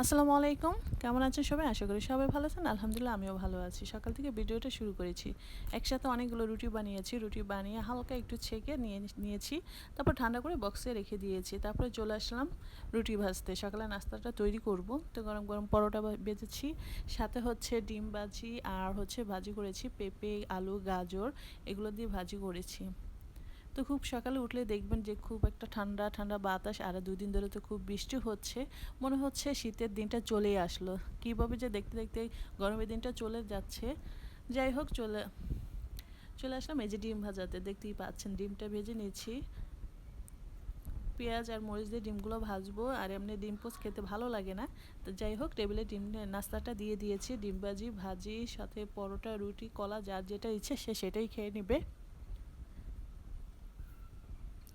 আসসালামু আলাইকুম। কেমন আছেন সবাই? আশা করি সবাই ভালো আছেন। আলহামদুলিল্লাহ আমিও ভালো আছি। সকাল থেকে ভিডিওটা শুরু করেছি। একসাথে অনেকগুলো রুটি বানিয়েছি। রুটি বানিয়ে হালকা একটু ছেঁকে নিয়েছি। তারপর ঠান্ডা করে বক্সে রেখে দিয়েছি। তারপরে চলে আসলাম রুটি ভাজতে। সকালে নাস্তাটা তৈরি করব। তো গরম, গরম পরোটা ভেজেছি। সাথে হচ্ছে ডিম ভাজি আর হচ্ছে ভাজি করেছি পেঁপে, আলু, গাজর এগুলো দিয়ে ভাজি করেছি। তো খুব সকালে উঠলে দেখবেন যে খুব একটা ঠান্ডা ঠান্ডা বাতাস, আর 2 দিন ধরে তো খুব বৃষ্টি হচ্ছে। মনে হচ্ছে শীতের দিনটা চলেই আসলো। কীভাবে যে দেখতে দেখতে গরমের দিনটা চলে যাচ্ছে। যাই হোক, চলে চলে আসলাম এই যে ডিম ভাজাতে। দেখতেই পাচ্ছেন ডিমটা ভেজে নিয়েছি। পেঁয়াজ আর মরিচ দিয়ে ডিমগুলো ভাজবো, আর এমনি ডিম পোস্ট খেতে ভালো লাগে না। তো যাই হোক, টেবিলে ডিম নাস্তাটা দিয়ে দিয়েছি। ডিম ভাজি সাথে পরোটা, রুটি, কলা, যার যেটা ইচ্ছে সে সেটাই খেয়ে নেবে।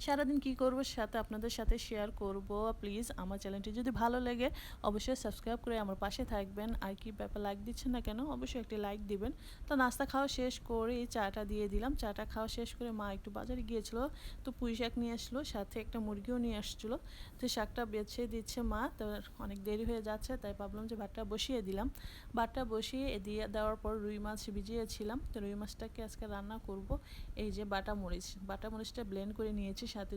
সারাদিন কী করবো সাথে আপনাদের সাথে শেয়ার করব। প্লিজ আমার চ্যানেলটি যদি ভালো লাগে অবশ্যই সাবস্ক্রাইব করে আমার পাশে থাকবেন। আর কি ব্যাপার, লাইক দিচ্ছেন না কেন? অবশ্যই একটি লাইক দিবেন। তো নাস্তা খাওয়া শেষ করে চাটা দিয়ে দিলাম। চাটা খাওয়া শেষ করে মা একটু বাজারে গিয়েছিলো, তো পুঁই শাক নিয়ে আসলো, সাথে একটা মুরগিও নিয়ে আসছিলো। তো শাকটা বেছে দিচ্ছে মা। তো অনেক দেরি হয়ে যাচ্ছে, তাই ভাবলাম যে ভাতটা বসিয়ে দিলাম। ভাতটা বসিয়ে দিয়ে দেওয়ার পর রুই মাছ ভিজিয়েছিলাম, তো রুই মাছটাকে আজকে রান্না করব। এই যে বাটা মরিচটা ব্লেন্ড করে নিয়েছি, সাথে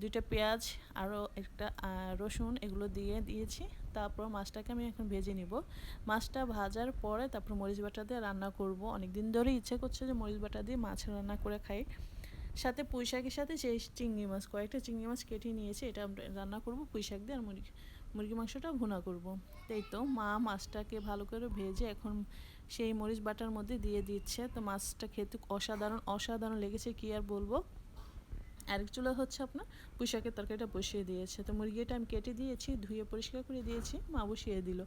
দুইটা পেঁয়াজ, আরও একটা রসুন এগুলো দিয়ে দিয়েছি। তারপর মাছটাকে আমি এখন ভেজে নিব। মাছটা ভাজার পরে তারপর মরিচ বাটা দিয়ে রান্না করব। অনেক দিন ধরে ইচ্ছে করছে যে মরিচ বাটা দিয়ে মাছ রান্না করে খাই। সাথে পুঁই শাকের সাথে সেই চিংড়ি মাছ, কয়েকটা চিংড়ি মাছ কেটে নিয়েছি, এটা রান্না করব পুঁই শাক দিয়ে। আর মুরগি মাংসটা ভুনা করব। তাই তো মা মাছটাকে ভালো করে ভেজে এখন সেই মরিচ বাটার মধ্যে দিয়ে দিচ্ছে। তো মাছটা খেতে অসাধারণ অসাধারণ লেগেছে, কী আর বলবো। আরেক চুলা হচ্ছে আপনার পুঁই শাকের তরকারিটা বসিয়ে দিয়েছে। তো মুরগিটা আমি কেটে দিয়েছি, ধুয়ে পরিষ্কার করে দিয়েছি, মা বসিয়ে দিল।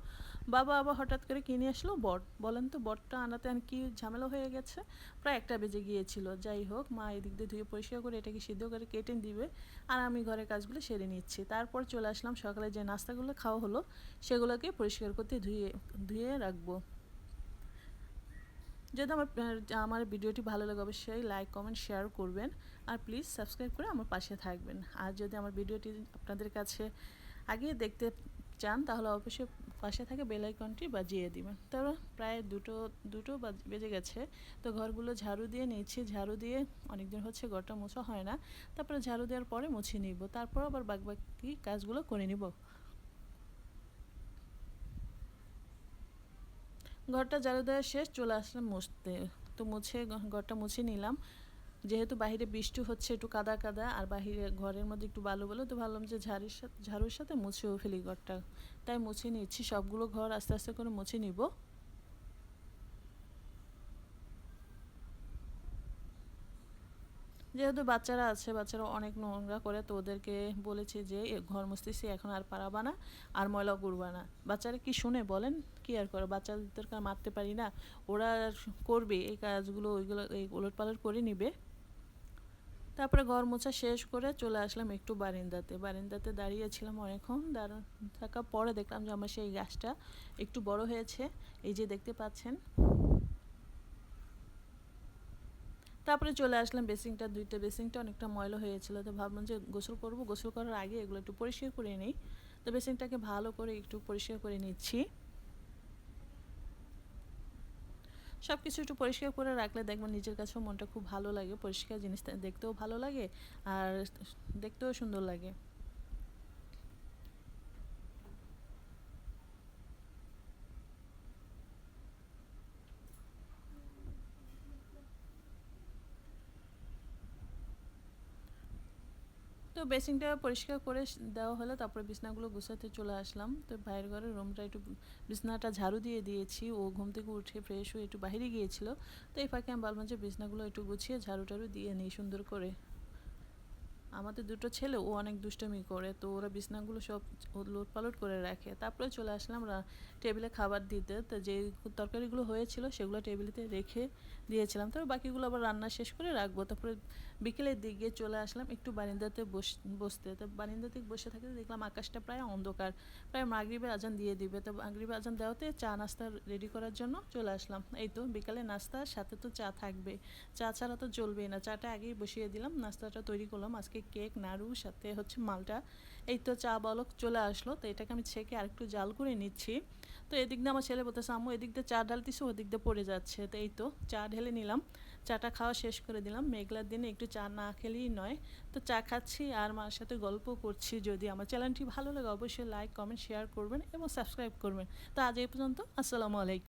বাবা আবার হঠাৎ করে কিনে আসলো বট। বলেন তো বটটা আনাতে আর কি ঝামেলা হয়ে গেছে। প্রায় 1টা বেজে গিয়েছিল। যাই হোক, মা এদিক দিয়ে ধুয়ে পরিষ্কার করে এটাকে সিদ্ধ করে কেটে দিবে, আর আমি ঘরের কাজগুলো সেরে নিচ্ছি। তারপর চলে আসলাম সকালে যে নাস্তাগুলো খাওয়া হলো সেগুলোকে পরিষ্কার করতে ধুয়ে ধুয়ে রাখবো। যদি আমার ভিডিওটি ভালো লাগে অবশ্যই লাইক, কমেন্ট, শেয়ার করবেন। আর প্লিজ সাবস্ক্রাইব করে আমার পাশে থাকবেন। আর যদি আমার ভিডিওটি আপনাদের কাছে আগে দেখতে চান তাহলে অবশ্যই পাশে থাকে বেল আইকনটি বাজিয়ে দিবেন। তারপর প্রায় দুটো বেজে গেছে। তো ঘরগুলো ঝাড়ু দিয়ে নিচ্ছি। ঝাড়ু দিয়ে অনেকদিন হচ্ছে ঘরটা মোছা হয় না। তারপরে ঝাড়ু দেওয়ার পরে মুছে নিব। তারপর আবার বাকি কাজগুলো করে নিব। ঘরটা ঝাড়ু দেওয়া শেষ, চলে আসলাম মুছতে। তো ঘরটা মুছে নিলাম। যেহেতু বাহিরে বৃষ্টি হচ্ছে, একটু কাদা কাদা, আর বাহিরে ঘরের মধ্যে একটু বালু বালু, তো ভাবলাম যে ঝাড়ুর সাথে মুছেও ফেলি ঘরটা। তাই মুছে নিচ্ছি, সবগুলো ঘর আস্তে আস্তে করে মুছে নিব। যেহেতু বাচ্চারা আছে, বাচ্চারা অনেক নোংরা করে, তো ওদেরকে বলেছি যে ঘর মুছতেছি, এখন আর পারাবা না, আর ময়লা করবা না। বাচ্চারা কি শুনে বলেন? কি আর করে, বাচ্চাদেরকে মারতে পারি না। ওরা করবে এই কাজগুলো, ওইগুলো এই ওলটপালট করে নিবে। তারপরে ঘর মোছা শেষ করে চলে আসলাম একটু বারিন্দাতে দাঁড়িয়েছিলাম অনেকক্ষণ। থাকার পরে দেখলাম যে আমার সেই গাছটা একটু বড় হয়েছে, এই যে দেখতে পাচ্ছেন। তারপরে চলে আসলাম দুইটা বেসিংটা অনেকটা ময়লা হয়েছিল, তো ভাবলাম যে গোসল করব, গোসল করার আগে এগুলো একটু পরিষ্কার করে নিই। তো বেসিংটাকে ভালো করে একটু পরিষ্কার করে নিচ্ছি। সব কিছু একটু পরিষ্কার করে রাখলে দেখবেন নিজের কাছেও মনটা খুব ভালো লাগে। পরিষ্কার জিনিসটা দেখতেও ভালো লাগে, আর দেখতেও সুন্দর লাগে। তো বেসিনটা পরিষ্কার করে দেওয়া হলো, তারপরে বিছনাগুলো গুছাতে চলে আসলাম। তো ভাইয়ের ঘরের রুমটা একটু বিছনাটা ঝাড়ু দিয়ে দিয়েছি। ও ঘুম থেকে উঠে ফ্রেশ হয়ে একটু বাইরে গিয়েছিল। তো এই ফাঁকে আমি ভাবলাম যে বিছনাগুলো একটু গুছিয়ে ঝাড়ু টাড়ু দিয়ে নিই সুন্দর করে। আমাদের দুটো ছেলে, ও অনেক দুষ্টুমি করে, তো ওরা বিছনাগুলো সব ওলটপালট করে রাখে। তারপরে চলে আসলাম টেবিলে খাবার দিতে। তো যে তরকারিগুলো হয়েছিল সেগুলো টেবিলেতে রেখে দিয়েছিলাম। তারপর বাকিগুলো আবার রান্না শেষ করে রাখবো। তারপরে বিকেলের দিকে চলে আসলাম একটু বারিন্দাতে বসতে। তো বারিন্দাতে বসে থাকতে দেখলাম আকাশটা প্রায় অন্ধকার, প্রায় মাগরিবের আজান দিয়ে দিবে। তো মাগরিবের আজান দেওয়াতে চা নাস্তা রেডি করার জন্য চলে আসলাম। এই তো বিকালে নাস্তার সাথে তো চা থাকবে, চা ছাড়া তো চলবেই না। চাটা আগেই বসিয়ে দিলাম, নাস্তাটা তৈরি করলাম। আজকে কেক, নাড়ু, সাথে হচ্ছে মালটা এই তো চা বলক চলে আসলো, তো এটাকে আমি ছেঁকে আরেকটু জাল করে নিচ্ছি। তো এদিক দিয়ে আমার ছেলে বলতেছে আম্মু এদিক দিয়ে চা ঢালতেছে ওদিক দিয়ে পড়ে যাচ্ছে, তো এই তো চা ঢেলে নিলাম, চাটা খাওয়া শেষ করে দিলাম। মেঘলার দিনে একটু চা না খেলেই নয়। তো চা খাচ্ছি আর মার সাথে গল্প করছি। যদি আমার চ্যানেলটি ভালো লাগে অবশ্যই লাইক কমেন্ট শেয়ার করবেন এবং সাবস্ক্রাইব করবেন। তো আজ এই পর্যন্ত, আসসালামু আলাইকুম।